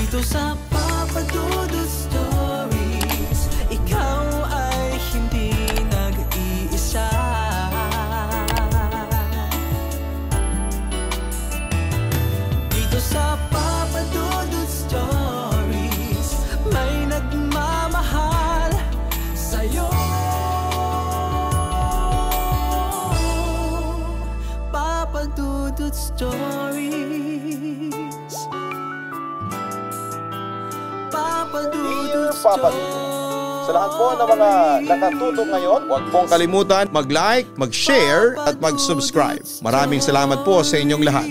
Dito sa Papa Dudut Stories, ikaw ay hindi nag-iisa. Dito sa Papa Dudut Stories, may nagmamahal sa'yo. Papa Dudut Stories. Dear Papa Dudut, sa lahat po ng mga nakatutok ngayon, huwag pong kalimutan mag-like, mag-share at mag-subscribe. Maraming salamat po sa inyong lahat.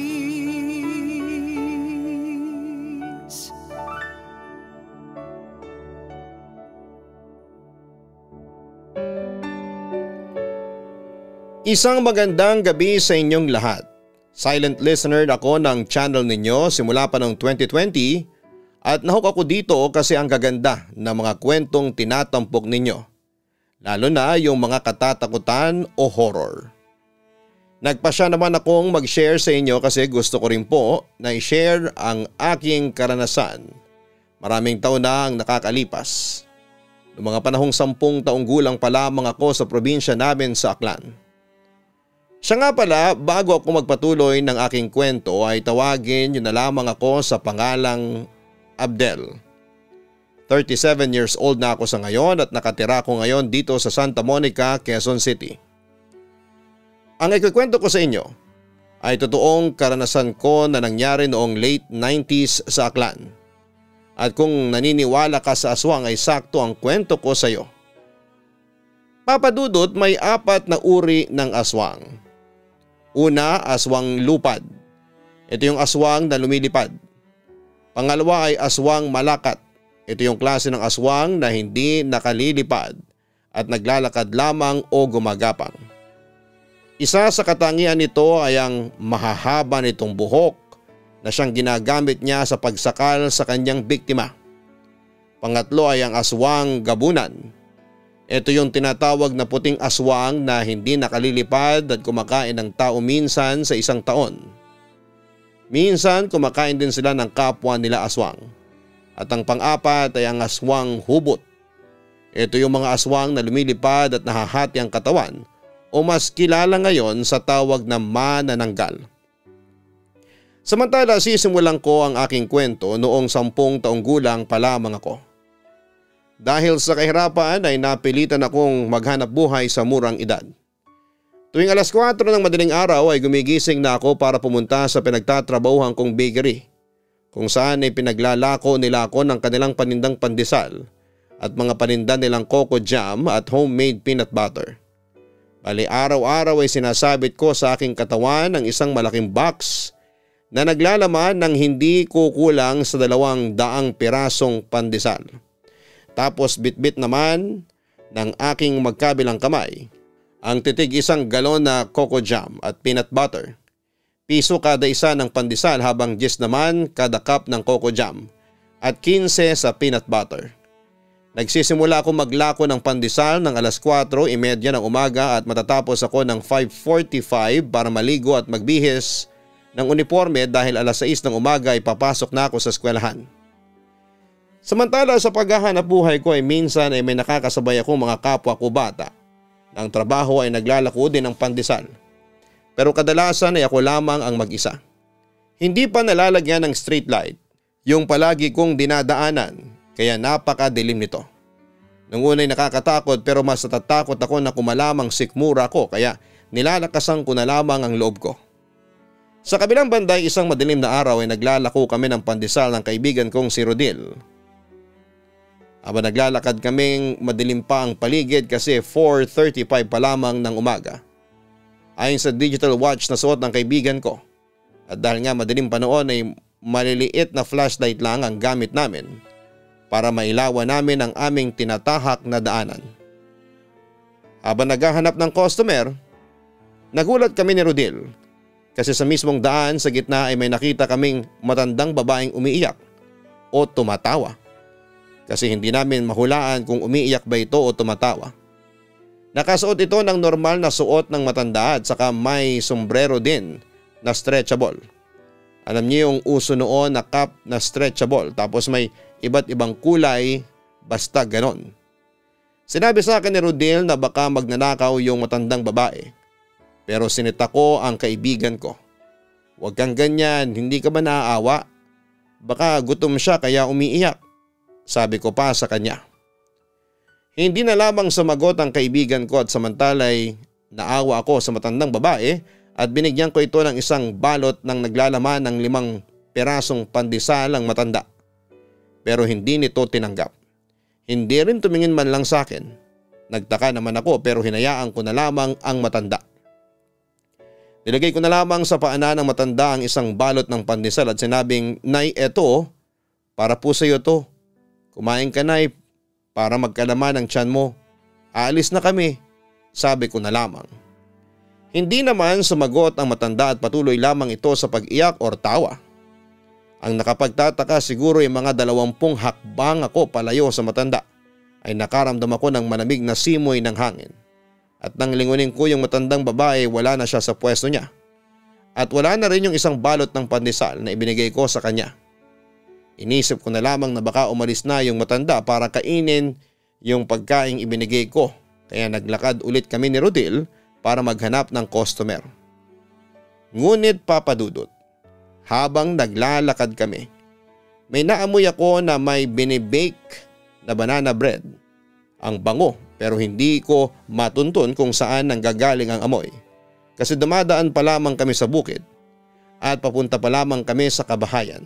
Isang magandang gabi sa inyong lahat. Silent listener ako ng channel ninyo simula pa noong 2020 at nahook ako dito kasi ang gaganda ng mga kwentong tinatampok ninyo. Lalo na yung mga katatakutan o horror. Nagpasya naman akong mag-share sa inyo kasi gusto ko rin po na i-share ang aking karanasan. Maraming taon na ang nakakalipas. Noong mga panahong 10 taong gulang pa lamang ako sa probinsya namin sa Aklan. Siya nga pala, bago ako magpatuloy ng aking kwento ay tawagin niyo na lamang ako sa pangalang Abdel. 37 years old na ako sa ngayon at nakatira ko ngayon dito sa Santa Monica, Quezon City. Ang ikikwento ko sa inyo ay totoong karanasan ko na nangyari noong late 90s sa Aklan. At kung naniniwala ka sa aswang ay sakto ang kwento ko sa iyo. Papa Dudut, may 4 na uri ng aswang. Una, aswang lupad. Ito yung aswang na lumilipad. Pangalawa ay aswang malakat. Ito yung klase ng aswang na hindi nakalilipad at naglalakad lamang o gumagapang. Isa sa katangian nito ay ang mahahaba nitong buhok na siyang ginagamit niya sa pagsakal sa kanyang biktima. Pangatlo ay ang aswang gabunan. Ito yung tinatawag na puting aswang na hindi nakalilipad at kumakain ng tao minsan sa isang taon. Minsan kumakain din sila ng kapwa nila aswang. At ang pang-4 ay ang aswang hubot. Ito yung mga aswang na lumilipad at nahahati ang katawan o mas kilala ngayon sa tawag na manananggal. Samantala sisimulan ko ang aking kwento noong 10 taong gulang pa lamang ako. Dahil sa kahirapan ay napilitan akong maghanap buhay sa murang edad. Tuwing alas 4 ng madaling araw ay gumigising na ako para pumunta sa pinagtatrabahuhan kong bakery, kung saan ay pinaglalako nila ako ng kanilang panindang pandesal at mga paninda nilang coco jam at homemade peanut butter. Bali araw-araw ay sinasabit ko sa aking katawan ng isang malaking box na naglalaman ng hindi kukulang sa 200 pirasong pandesal. Tapos bitbit naman ng aking magkabilang kamay ang titig 1 galon na coco jam at peanut butter. Piso kada isa ng pandesal habang 10 naman kada cup ng coco jam at 15 sa peanut butter. Nagsisimula ako maglako ng pandesal ng alas 4:30 ng umaga at matatapos ako ng 5:45 para maligo at magbihis ng uniforme dahil alas 6 ng umaga ay papasok na ako sa eskwelahan. Samantala sa paghahanap buhay ko ay minsan ay may nakakasabay akong mga kapwa ko bata na ang trabaho ay naglalako din ng pandesal. Pero kadalasan ay ako lamang ang mag-isa. Hindi pa nalalagyan ng street light yung palagi kong dinadaanan kaya napakadilim nito. Nung una ay nakakatakot pero mas natatakot ako na kumalamang sikmura ko kaya nilalakasan ko na lamang ang loob ko. Sa kabilang banda isang madilim na araw ay naglalako kami ng pandesal ng kaibigan kong si Rodil. Aba naglalakad kaming madilim pa ang paligid kasi 4:35 pa lamang ng umaga. Ayon sa digital watch na suot ng kaibigan ko. At dahil nga madilim pa noon ay maliliit na flashlight lang ang gamit namin para mailawan namin ang aming tinatahak na daanan. Habang naghahanap ng customer, nagulat kami ni Rodil kasi sa mismong daan sa gitna ay may nakita kaming matandang babaeng umiiyak o tumatawa. Kasi hindi namin mahulaan kung umiiyak ba ito o tumatawa. Nakasuot ito ng normal na suot ng matanda at saka may sombrero din na stretchable. Alam niyo yung uso noon na cup na stretchable tapos may iba't ibang kulay, basta ganon. Sinabi sa akin ni Rodel na baka magnanakaw yung matandang babae. Pero sinita ko ang kaibigan ko. Huwag kang ganyan, hindi ka ba naaawa? Baka gutom siya kaya umiiyak. Sabi ko pa sa kanya. Hindi na lamang sumagot ang kaibigan ko at samantalay naawa ako sa matandang babae at binigyan ko ito ng isang balot ng naglalaman ng 5 pirasong pandesal ang matanda. Pero hindi nito tinanggap. Hindi rin tumingin man lang sa akin. Nagtaka naman ako pero hinayaan ko na lamang ang matanda. Nilagay ko na lamang sa paanan ng matanda ang isang balot ng pandesal at sinabing, Nay, eto, para po sa iyo to. Kumain ka, Nay, para magkalaman ang tiyan mo. Aalis na kami, sabi ko na lamang. Hindi naman sumagot ang matanda at patuloy lamang ito sa pag-iyak or tawa. Ang nakapagtataka siguro yung mga 20 hakbang ako palayo sa matanda ay nakaramdam ako ng malamig na simoy ng hangin. At nang lingunin ko yung matandang babae, wala na siya sa pwesto niya. At wala na rin yung isang balot ng pandesal na ibinigay ko sa kanya. Inisip ko na lamang na baka umalis na yung matanda para kainin yung pagkaing ibinigay ko. Kaya naglakad ulit kami ni Rodel para maghanap ng customer. Ngunit papadudot, habang naglalakad kami, may naamoy ako na may binibake na banana bread. Ang bango pero hindi ko matuntun kung saan nanggagaling ang amoy. Kasi dumadaan pa lamang kami sa bukid at papunta pa lamang kami sa kabahayan.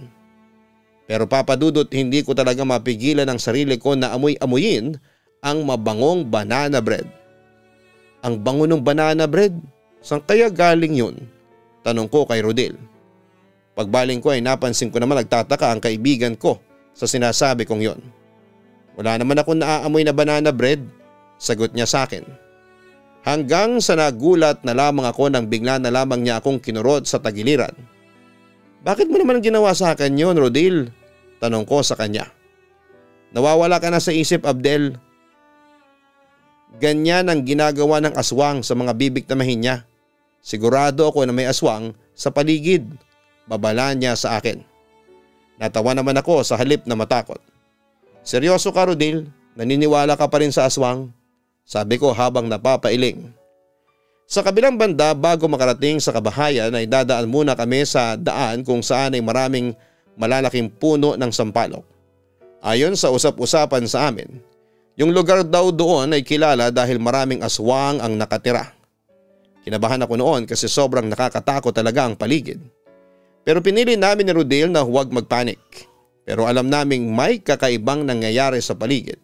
Pero papadudot hindi ko talaga mapigilan ang sarili ko na amoy-amuyin ang mabangong banana bread. Ang bango ng banana bread? Saan kaya galing yun? Tanong ko kay Rodel. Pagbaling ko ay napansin ko naman nagtataka ang kaibigan ko sa sinasabi kong yon. Wala naman ako naaamoy na banana bread, sagot niya sa akin. Hanggang sa nagulat na lamang ako nang bigla na lamang niya akong kinurot sa tagiliran. Bakit mo naman ginawa sa akin yun, Rodel? Tanong ko sa kanya. Nawawala ka na sa isip, Abdel. Ganyan ang ginagawa ng aswang sa mga bibiktimahin niya. Sigurado ako na may aswang sa paligid. Babala niya sa akin. Natawa naman ako sa halip na matakot. Seryoso ka, Rodel? Naniniwala ka pa rin sa aswang? Sabi ko habang napapailing. Sa kabilang banda bago makarating sa kabahayan ay dadaan muna kami sa daan kung saan ay maraming malalaking puno ng sampalok. Ayon sa usap-usapan sa amin, yung lugar daw doon ay kilala dahil maraming aswang ang nakatira. Kinabahan ako noon kasi sobrang nakakatakot talaga ang paligid. Pero pinili namin ni Rodel na huwag magpanik. Pero alam naming may kakaibang nangyayari sa paligid.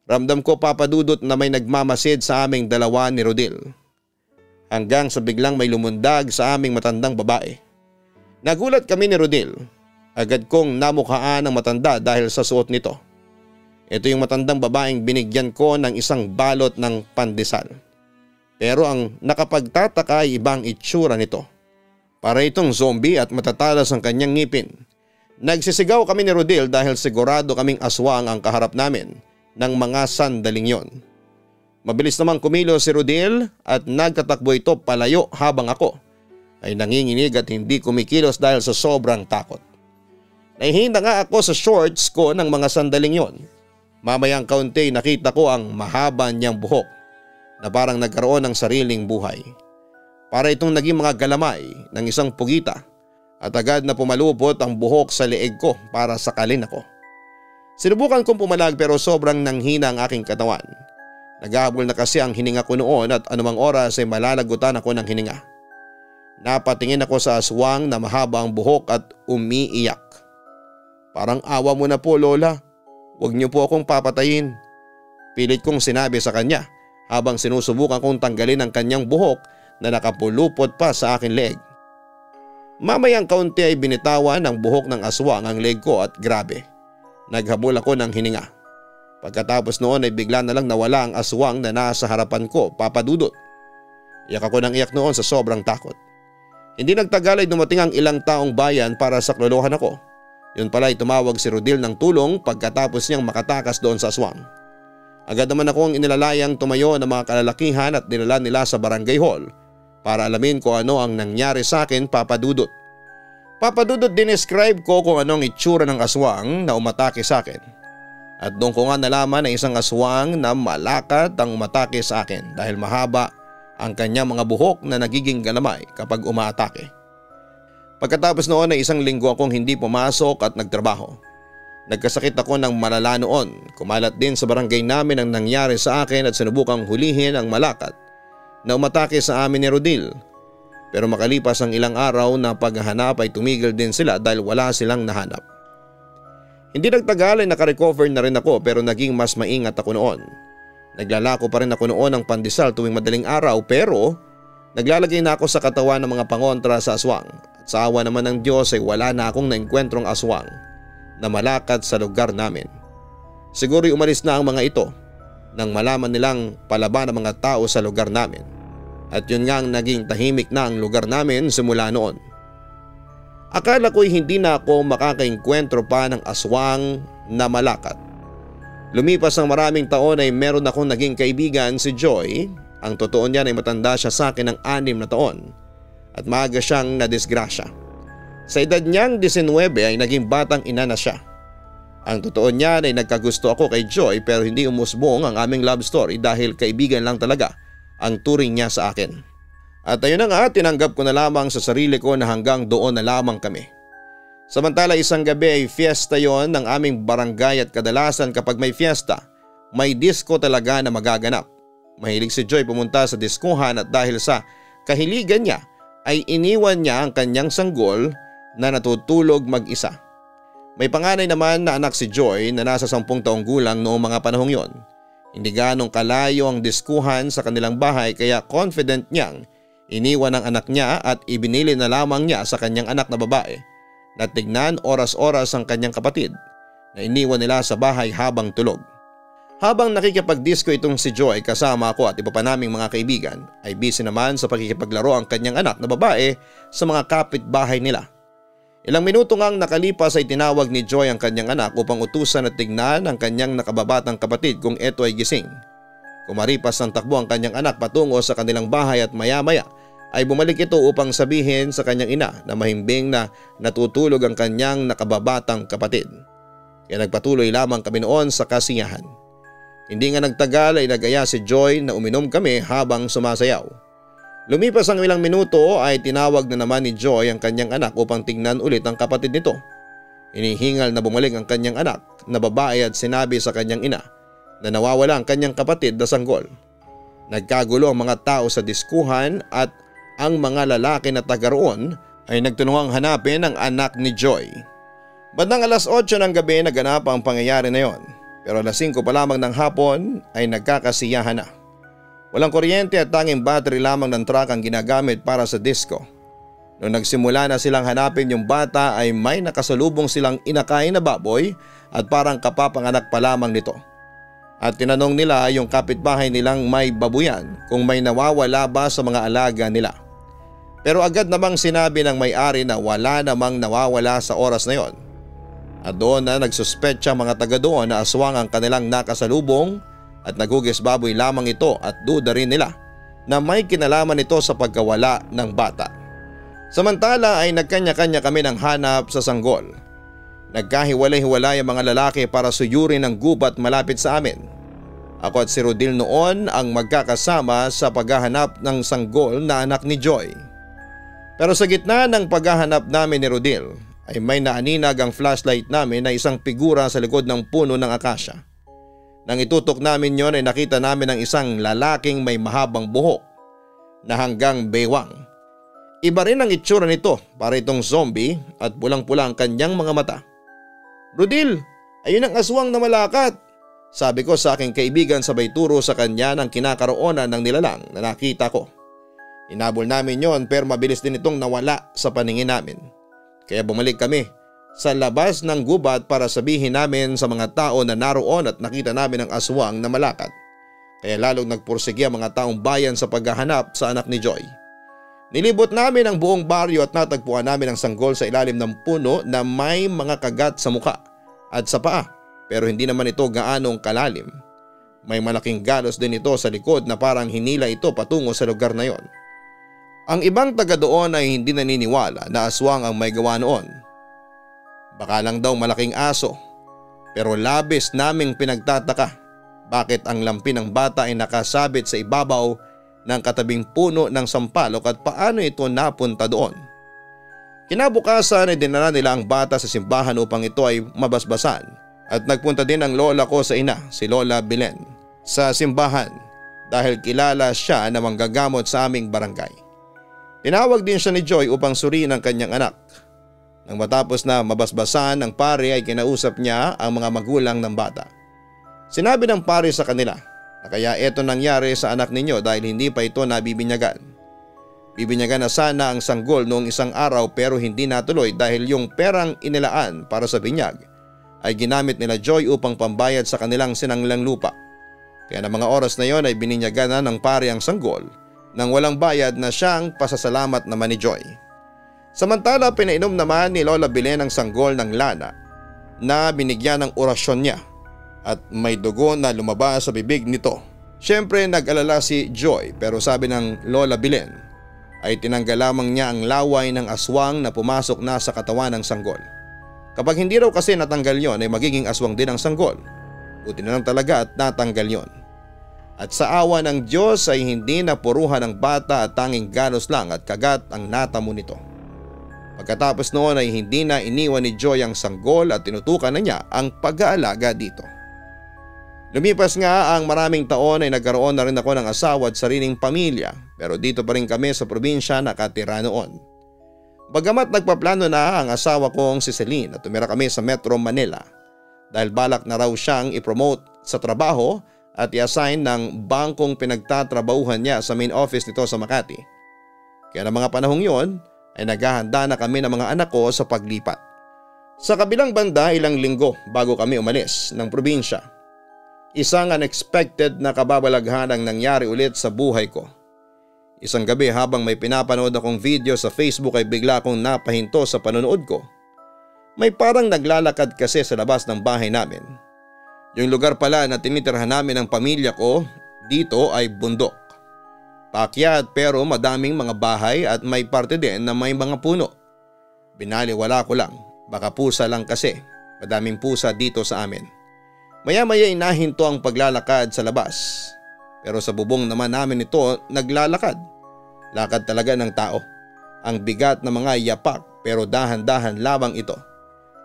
Ramdam ko papadudot na may nagmamasid sa aming dalawa ni Rodel. Hanggang sa biglang may lumundag sa aming matandang babae. Nagulat kami ni Rodel. Agad kong namukhaan ng matanda dahil sa suot nito. Ito yung matandang babaeng binigyan ko ng isang balot ng pandesal. Pero ang nakapagtataka ay ibang itsura nito. Para itong zombie at matatalas ang kanyang ngipin. Nagsisigaw kami ni Rodel dahil sigurado kaming aswang ang kaharap namin ng mga sandaling yon. Mabilis namang kumilos si Rodel at nagtatakbo ito palayo habang ako ay nanginginig at hindi kumikilos dahil sa sobrang takot. Nahihinda nga ako sa shorts ko ng mga sandaling yon. Mamayang kaunti nakita ko ang mahaba niyang buhok na parang nagkaroon ng sariling buhay. Para itong naging mga galamay ng isang pugita at agad na pumalupot ang buhok sa leeg ko para sakalin ako. Sinubukan kong pumalag pero sobrang nanghina ang aking katawan. Naghahabol na kasi ang hininga ko noon at anumang oras ay malalagutan ako ng hininga. Napatingin ako sa aswang na mahaba ang buhok at umiiyak. Parang awa mo na po, Lola. Huwag niyo po akong papatayin. Pilit kong sinabi sa kanya habang sinusubukan kong tanggalin ang kanyang buhok na nakapulupot pa sa akin leeg. Mamayang kaunti ay binitawan ng buhok ng aswang ang leeg ko at grabe. Naghabol ako ng hininga. Pagkatapos noon ay bigla na lang nawala ang aswang na nasa harapan ko, papadudot. Iyak ako ng iyak noon sa sobrang takot. Hindi nagtagal ay dumating ang ilang taong bayan para saklolohan ako. Yun pala ay tumawag si Rodel ng tulong pagkatapos niyang makatakas doon sa aswang. Agad naman akong inilalayang tumayo ng mga kalalakihan at dinala nila sa barangay hall para alamin ko ano ang nangyari sa akin, papadudot. Papadudot dinescribe ko kung anong itsura ng aswang na umatake sa akin. At doon ko nga nalaman na isang aswang na malakad ang umatake sa akin dahil mahaba ang kanyang mga buhok na nagiging galamay kapag umaatake. Pagkatapos noon ay isang linggo akong hindi pumasok at nagtrabaho. Nagkasakit ako ng malala noon. Kumalat din sa barangay namin ang nangyari sa akin at sinubukang hulihin ang malakat na umatake sa amin ni Rodil. Pero makalipas ang ilang araw na paghahanap ay tumigil din sila dahil wala silang nahanap. Hindi nagtagal ay nakarecover na rin ako pero naging mas maingat ako noon. Naglalako pa rin ako noon ng pandesal tuwing madaling araw pero naglalagay na ako sa katawan ng mga pangontra sa aswang. At sa awa naman ng Diyos ay wala na akong naengkwentrong aswang na malakad sa lugar namin. Siguro'y umalis na ang mga ito nang malaman nilang palaban ang mga tao sa lugar namin. At yun nga ang naging tahimik na ang lugar namin simula noon. Akala ko'y hindi na ako makakaengkwentro pa ng aswang na malakat. Lumipas ang maraming taon ay meron akong naging kaibigan si Joy. Ang totoo niyan ay matanda siya sa akin ng 6 na taon at maaga siyang nadisgrasya. Sa edad niyang 19 ay naging batang ina na siya. Ang totoo niyan ay nagkagusto ako kay Joy pero hindi umusbong ang aming love story dahil kaibigan lang talaga ang turing niya sa akin. At ayun na nga, tinanggap ko na lamang sa sarili ko na hanggang doon na lamang kami. Samantala isang gabi ay fiesta yon ng aming barangay at kadalasan kapag may fiesta, may disco talaga na magaganap. Mahilig si Joy pumunta sa diskuhan at dahil sa kahiligan niya ay iniwan niya ang kanyang sanggol na natutulog mag-isa. May panganay naman na anak si Joy na nasa 10 taong gulang noong mga panahong yon. Hindi ganong kalayo ang diskuhan sa kanilang bahay kaya confident niyang iniwan ang anak niya at ibinili na lamang niya sa kanyang anak na babae na tignan oras-oras ang kanyang kapatid na iniwan nila sa bahay habang tulog. Habang nakikipag-disco itong si Joy kasama ako at iba pa naming mga kaibigan ay busy naman sa pakikipaglaro ang kanyang anak na babae sa mga kapitbahay nila. Ilang minuto ngang nakalipas ay tinawag ni Joy ang kanyang anak upang utusan at tignan ang kanyang nakababatang kapatid kung ito ay gising. Kumaripas ng takbo ang kanyang anak patungo sa kanilang bahay at maya-maya ay bumalik ito upang sabihin sa kanyang ina na mahimbing na natutulog ang kanyang nakababatang kapatid. Kaya nagpatuloy lamang kami noon sa kasiyahan. Hindi nga nagtagal ay nagaya si Joy na uminom kami habang sumasayaw. Lumipas ang ilang minuto ay tinawag na naman ni Joy ang kanyang anak upang tingnan ulit ang kapatid nito. Hinihingal na bumalik ang kanyang anak na babae at sinabi sa kanyang ina na nawawala ang kanyang kapatid na sanggol. Nagkagulo ang mga tao sa diskuhan at ang mga lalaki na taga roon ay nagtulungang hanapin ang anak ni Joy. Bandang 8:00 ng gabi naganap ang pangyayari na yon pero 5:00 pa lamang ng hapon ay nagkakasiyahan na. Walang kuryente at tanging battery lamang ng truck ang ginagamit para sa disco. Noong nagsimula na silang hanapin yung bata ay may nakasalubong silang inakain na baboy at parang kapapanganak pa lamang nito. At tinanong nila yung kapitbahay nilang may babuyan kung may nawawala ba sa mga alaga nila. Pero agad namang sinabi ng may-ari na wala namang nawawala sa oras na yon. At doon na nagsuspetsa mga taga doon na aswang ang kanilang nakasalubong at nagugis baboy lamang ito at duda rin nila na may kinalaman ito sa pagkawala ng bata. Samantala ay nagkanya-kanya kami ng hanap sa sanggol. Nagkahiwalay-hiwalay ang mga lalaki para suyurin ang gubat malapit sa amin. Ako at si Rodil noon ang magkakasama sa paghahanap ng sanggol na anak ni Joy. Pero sa gitna ng paghahanap namin ni Rodil ay may naaninag ang flashlight namin na isang figura sa likod ng puno ng akasya. Nang itutok namin yon ay nakita namin ang isang lalaking may mahabang buhok na hanggang bewang. Iba rin ang itsura nito, para itong zombie at pulang-pula ang kanyang mga mata. "Rodil, ayun ang aswang na malakat," sabi ko sa aking kaibigan sabay turo sa kanya ng kinakaroonan ng nilalang na nakita ko. Inabol namin yon pero mabilis din itong nawala sa paningin namin. Kaya bumalik kami sa labas ng gubat para sabihin namin sa mga tao na naroon at nakita namin ang aswang na malakat. Kaya lalong nagpursigi ang mga taong bayan sa paghahanap sa anak ni Joy. Nilibot namin ang buong baryo at natagpuan namin ang sanggol sa ilalim ng puno na may mga kagat sa muka at sa paa pero hindi naman ito gaanong kalalim. May malaking galos din ito sa likod na parang hinila ito patungo sa lugar na yon. Ang ibang taga doon ay hindi naniniwala na aswang ang may gawa noon. Baka lang daw malaking aso, pero labis naming pinagtataka bakit ang lampi ng bata ay nakasabit sa ibabaw ng katabing puno ng sampalok at paano ito napunta doon. Kinabukasan ay dinala nila ang bata sa simbahan upang ito ay mabasbasan at nagpunta din ang lola ko sa ina, si Lola Belen, sa simbahan dahil kilala siya na manggagamot sa aming barangay. Tinawag din siya ni Joy upang suriin ang kanyang anak. Nang matapos na mabasbasan ng pare ay kinausap niya ang mga magulang ng bata. Sinabi ng pare sa kanila na kaya ito nangyari sa anak ninyo dahil hindi pa ito nabibinyagan. Bibinyagan na sana ang sanggol noong isang araw pero hindi natuloy dahil yung perang inilaan para sa binyag ay ginamit nila Joy upang pambayad sa kanilang sinanglang lupa. Kaya ng mga oras na yon ay bininyagan na ng pare ang sanggol nang walang bayad na siyang pasasalamat naman ni Joy. Samantala pinainom naman ni Lola Belen ang sanggol ng lana na binigyan ng orasyon niya at may dugo na lumabas sa bibig nito. Siyempre nag-alala si Joy pero sabi ng Lola Belen ay tinanggal lamang niya ang laway ng aswang na pumasok na sa katawan ng sanggol. Kapag hindi raw kasi natanggal yon ay magiging aswang din ang sanggol. Buti na lang talaga at natanggal yon. At sa awa ng Diyos ay hindi napuruhan ng bata at tanging galos lang at kagat ang natamo nito. Pagkatapos noon ay hindi na iniwan ni Joy ang sanggol at tinutukan na niya ang pag-aalaga dito. Lumipas nga ang maraming taon ay nagkaroon na rin ako ng asawa at sariling pamilya pero dito pa rin kami sa probinsya nakatira noon. Bagamat nagpaplano na ang asawa kong si Celine at tumira kami sa Metro Manila dahil balak na raw siyang ipromote sa trabaho at i-assign ng bangkong pinagtatrabahuhan niya sa main office nito sa Makati. Kaya ng mga panahong yon ay naghahanda na kami ng mga anak ko sa paglipat. Sa kabilang banda ilang linggo bago kami umalis ng probinsya. Isang unexpected na kababalaghan ang nangyari ulit sa buhay ko. Isang gabi habang may pinapanood akong video sa Facebook ay bigla akong napahinto sa panonood ko. May parang naglalakad kasi sa labas ng bahay namin. Yung lugar pala na tinitirhan namin ng pamilya ko dito ay bundok. Paakyat pero madaming mga bahay at may parte din na may mga puno. Binaliwala ko lang, baka pusa lang kasi, madaming pusa dito sa amin. Maya-maya inahinto ang paglalakad sa labas. Pero sa bubong naman namin ito naglalakad. Lakad talaga ng tao. Ang bigat ng mga yapak pero dahan-dahan lamang ito.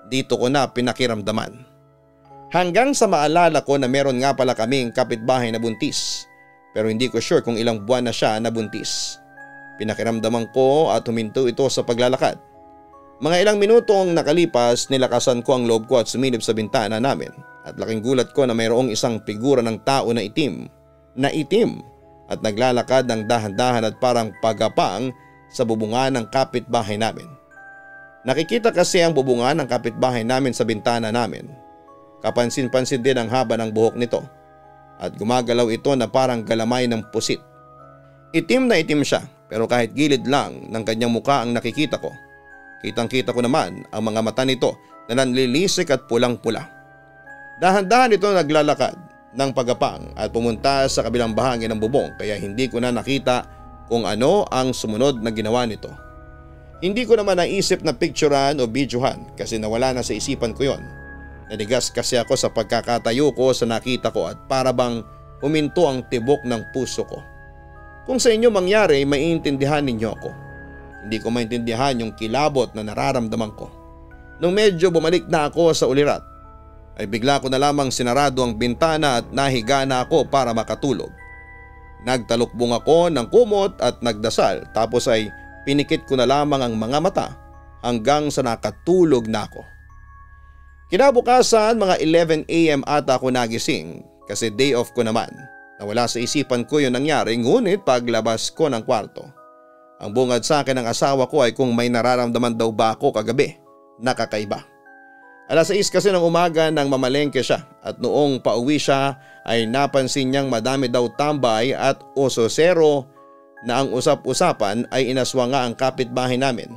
Dito ko na pinakiramdaman. Hanggang sa maalala ko na meron nga pala kaming kapitbahay na buntis. Pero hindi ko sure kung ilang buwan na siya nabuntis. Pinakiramdaman ko at huminto ito sa paglalakad. Mga ilang minutong nakalipas nilakasan ko ang loob ko at sumilip sa bintana namin. At laking gulat ko na mayroong isang figura ng tao na itim at naglalakad ng dahan-dahan at parang pagapang sa bubungan ng kapitbahay namin. Nakikita kasi ang bubungan ng kapitbahay namin sa bintana namin. Kapansin-pansin din ang haba ng buhok nito at gumagalaw ito na parang galamay ng pusit. Itim na itim siya pero kahit gilid lang ng kanyang muka ang nakikita ko. Kitang-kita ko naman ang mga mata nito na nanlilisik at pulang-pula. Dahan-dahan ito naglalakad ng pagapang at pumunta sa kabilang bahagi ng bubong kaya hindi ko na nakita kung ano ang sumunod na ginawa nito. Hindi ko naman naisip na picturean o videohan kasi nawala na sa isipan ko yon. Nanigas kasi ako sa pagkakatayo ko sa nakita ko at para bang huminto ang tibok ng puso ko. Kung sa inyo mangyari, maiintindihan ninyo ako. Hindi ko maintindihan yung kilabot na nararamdaman ko. Nung medyo bumalik na ako sa ulirat, ay bigla ko na lamang sinarado ang bintana at nahiga na ako para makatulog. Nagtalukbong ako ng kumot at nagdasal tapos ay pinikit ko na lamang ang mga mata hanggang sa nakatulog na ako. Kinabukasan mga 11 AM ata ako nagising kasi day off ko naman. Nawala sa isipan ko yung nangyari ngunit paglabas ko ng kwarto. Ang bungad sa akin ng asawa ko ay kung may nararamdaman daw ba ako kagabi na kakaiba. Alas 6 kasi ng umaga nang mamalengke siya at noong pauwi siya ay napansin niyang madami daw tambay at ososero na ang usap-usapan ay inaswa nga ang kapitbahay namin.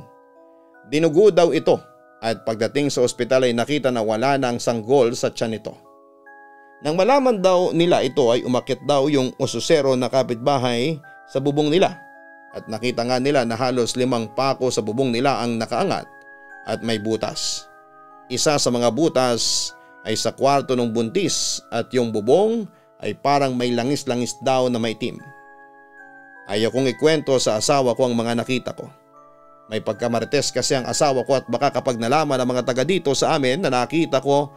Dinugo daw ito at pagdating sa ospital ay nakita na wala na ang sanggol sa tiyan nito. Nang malaman daw nila ito ay umakyat daw yung ososero na kapitbahay sa bubong nila at nakita nga nila na halos 5 pako sa bubong nila ang nakaangat at may butas. Isa sa mga butas ay sa kwarto ng buntis at yung bubong ay parang may langis-langis daw na maitim. Ayaw kong ikwento sa asawa ko ang mga nakita ko. May pagkamarites kasi ang asawa ko at baka kapag nalaman ng mga taga dito sa amin na nakita ko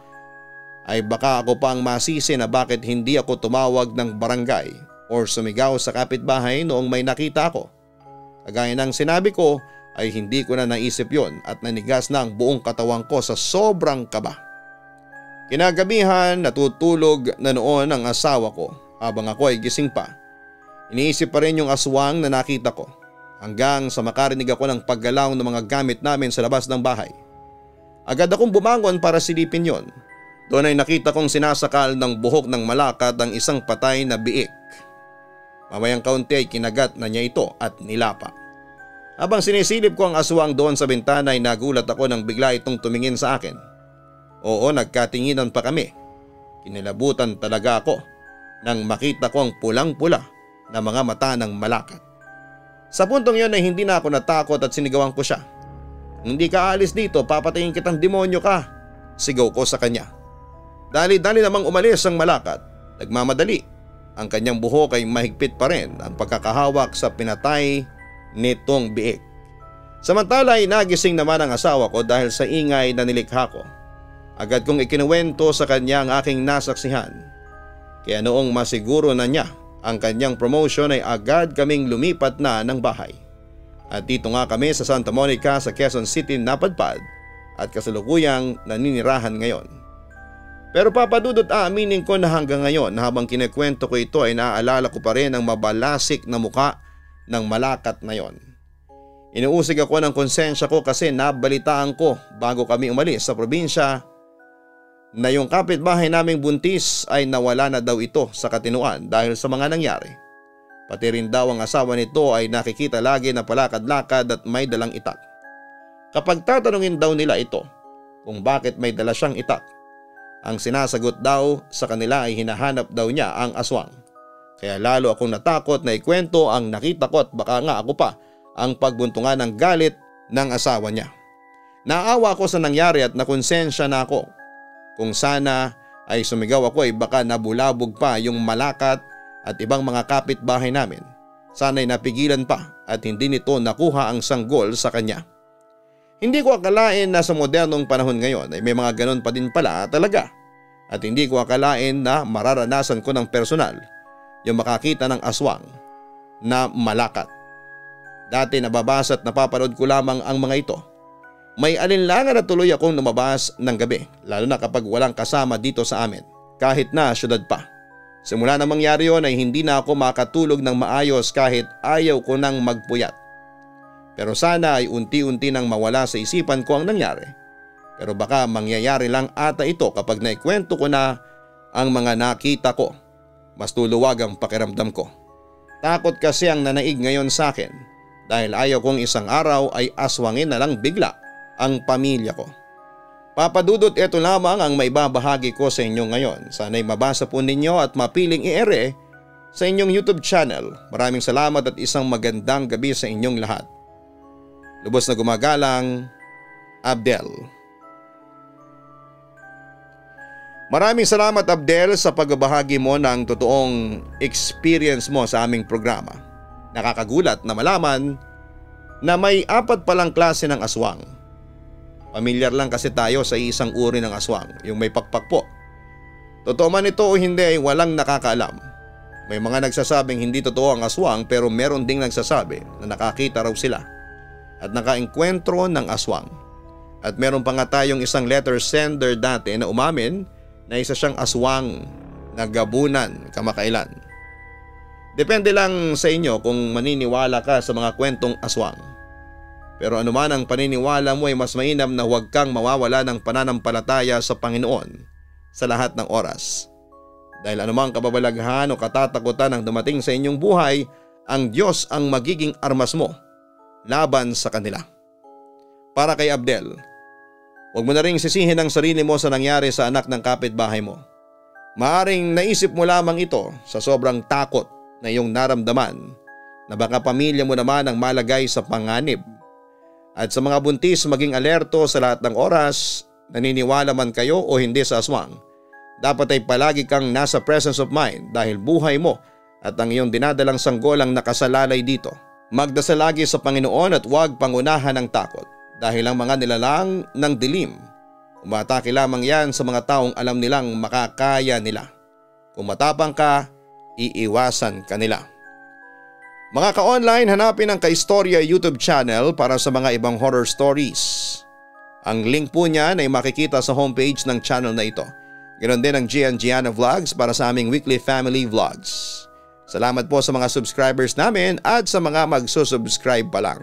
ay baka ako pa ang masisi na bakit hindi ako tumawag ng barangay or sumigaw sa kapitbahay noong may nakita ako. Kagaya ng sinabi ko ay hindi ko na naisip yon at nanigas na ang buong katawan ko sa sobrang kaba. Kinagabihan natutulog na noon ang asawa ko habang ako ay gising pa. Iniisip pa rin yung aswang na nakita ko hanggang sa makarinig ako ng paggalaw ng mga gamit namin sa labas ng bahay. Agad akong bumangon para silipin yon. Doon ay nakita kong sinasakal ng buhok ng malakat ang isang patay na biik. Mamayang kaunti ay kinagat na niya ito at nilapa. Habang sinisilip ko ang aswang doon sa bintana ay nagulat ako nang bigla itong tumingin sa akin. Oo, nagkatinginan pa kami. Kinilabutan talaga ako nang makita ko ang pulang-pula na mga mata ng malakat. Sa puntong yon ay hindi na ako natakot at sinigawan ko siya. Hindi ka aalis dito, papatayin kitang demonyo ka, sigaw ko sa kanya. Dali-dali namang umalis ang malakat. Nagmamadali. Ang kanyang buhok ay mahigpit pa rin ang pagkakahawak sa pinatay nitong biik. Samantala ay nagising naman ang asawa ko dahil sa ingay na nilikha ko. Agad kong ikinuwento sa kanya ang aking nasaksihan. Kaya noong masiguro na niya ang kanyang promotion ay agad kaming lumipat na ng bahay. At dito nga kami sa Santa Monica sa Quezon City napadpad at kasalukuyang naninirahan ngayon. Pero papadudot aaminin ko na hanggang ngayon habang kinikwento ko ito ay naaalala ko pa rin ang mabalasik na muka ng malakat na yon. Inuusig ako ng konsensya ko kasi nabalitaan ko bago kami umalis sa probinsya na yung kapitbahay naming buntis ay nawala na daw ito sa katinuan dahil sa mga nangyari. Pati rin daw ang asawa nito ay nakikita lagi na palakad-lakad at may dalang itak. Kapag tatanungin daw nila ito kung bakit may dala siyang itak, ang sinasagot daw sa kanila ay hinahanap daw niya ang aswang. Kaya lalo akong natakot na ikwento ang nakita ko at baka nga ako pa ang pagbuntungan ng galit ng asawa niya. Naawa ako sa nangyari at nakonsensya na ako. Kung sana ay sumigaw ako ay baka nabulabog pa yung malakat at ibang mga kapitbahay namin. Sana'y napigilan pa at hindi nito nakuha ang sanggol sa kanya. Hindi ko akalain na sa modernong panahon ngayon ay may mga ganon pa din pala talaga. At hindi ko akalain na mararanasan ko ng personal yung makakita ng aswang na malakat. Dati nababasa at napapanood ko lamang ang mga ito. May alinlangan na tuloy akong lumabas ng gabi, lalo na kapag walang kasama dito sa amin, kahit na syudad pa. Simula na mangyari yon ay hindi na ako makatulog ng maayos kahit ayaw ko nang magpuyat. Pero sana ay unti-unti nang mawala sa isipan ko ang nangyari. Pero baka mangyayari lang ata ito kapag naikwento ko na ang mga nakita ko. Mas luluwag ang pakiramdam ko. Takot kasi ang nanaig ngayon sa akin dahil ayaw kong isang araw ay aswangin na lang bigla ang pamilya ko. Papadudot, ito lamang ang maibabahagi ko sa inyo ngayon. Sana'y mabasa po ninyo at mapiling i-ere sa inyong YouTube channel. Maraming salamat at isang magandang gabi sa inyong lahat. Lubos na gumagalang, Abdel. Maraming salamat Abdel sa pagbabahagi mo ng totoong experience mo sa aming programa. Nakakagulat na malaman na may 4 palang klase ng aswang. Pamilyar lang kasi tayo sa isang uri ng aswang, yung may pakpak po. Totoo man ito o hindi ay walang nakakaalam. May mga nagsasabing hindi totoo ang aswang pero meron ding nagsasabi na nakakita raw sila at nakaengkwentro ng aswang. At meron pa nga tayong isang letter sender dati na umamin na isa siyang aswang na gabunan kamakailan. Depende lang sa inyo kung maniniwala ka sa mga kwentong aswang. Pero anuman ang paniniwala mo ay mas mainam na huwag kang mawawala ng pananampalataya sa Panginoon sa lahat ng oras. Dahil anumang kababalaghan o katatakutan ang dumating sa inyong buhay, ang Diyos ang magiging armas mo laban sa kanila. Para kay Abdel, huwag mo na ring sisihin ang sarili mo sa nangyari sa anak ng kapitbahay mo. Maaring naisip mo lamang ito sa sobrang takot na iyong naramdaman na baka pamilya mo naman ang malagay sa panganib. At sa mga buntis, maging alerto sa lahat ng oras, naniniwala man kayo o hindi sa aswang. Dapat ay palagi kang nasa presence of mind dahil buhay mo at ang iyong dinadalang sanggol ang nakasalalay dito. Magdasal lagi sa Panginoon at huwag pangunahan ng takot dahil ang mga nilalang ng dilim, umatake lamang yan sa mga taong alam nilang makakaya nila. Kung matapang ka, iiwasan ka nila. Mga ka-online, hanapin ang Kaistorya YouTube channel para sa mga ibang horror stories. Ang link po niyan ay makikita sa homepage ng channel na ito. Ganon din ang Gian Gianna Vlogs para sa aming weekly family vlogs. Salamat po sa mga subscribers namin at sa mga magsusubscribe pa lang.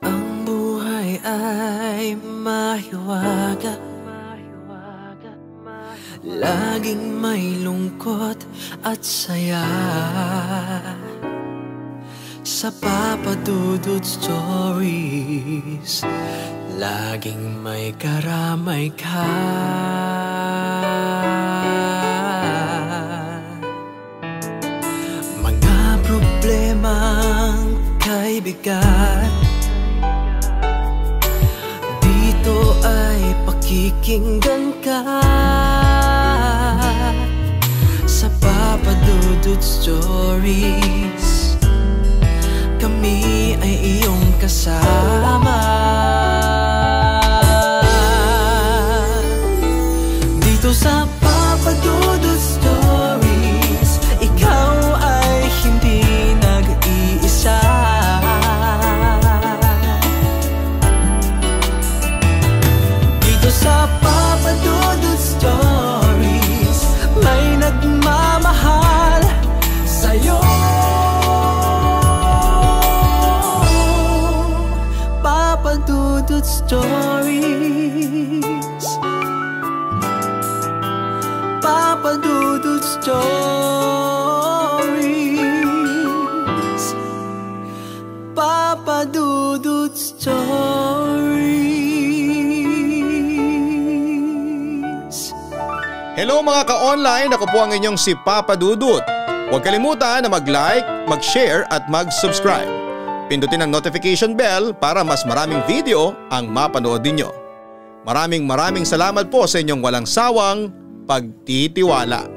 Ang buhay ay mahiwaga, laging may lungkot at saya. Sa Papa Dudut Stories, laging may karamay ka. Mga problemang kaibigan, dito ay pakikinggan ka. Sa Papa Dudut Stories, kami ay iyong kasama. Dito sa Papa Dudut Stories, ikaw ay hindi nag-iisa. Dito sa Papa Dudut Stories, may nagmamahal sa'yo. Papa Dudut Stories, Papa Dudut Stories, Papa Dudut Stories. Hello mga ka-online, ako po ang inyong si Papa Dudut. Huwag kalimutan na mag-like, mag-share at mag-subscribe. Pindutin ang notification bell para mas maraming video ang mapanood ninyo. Maraming salamat po sa inyong walang sawang pagtitiwala.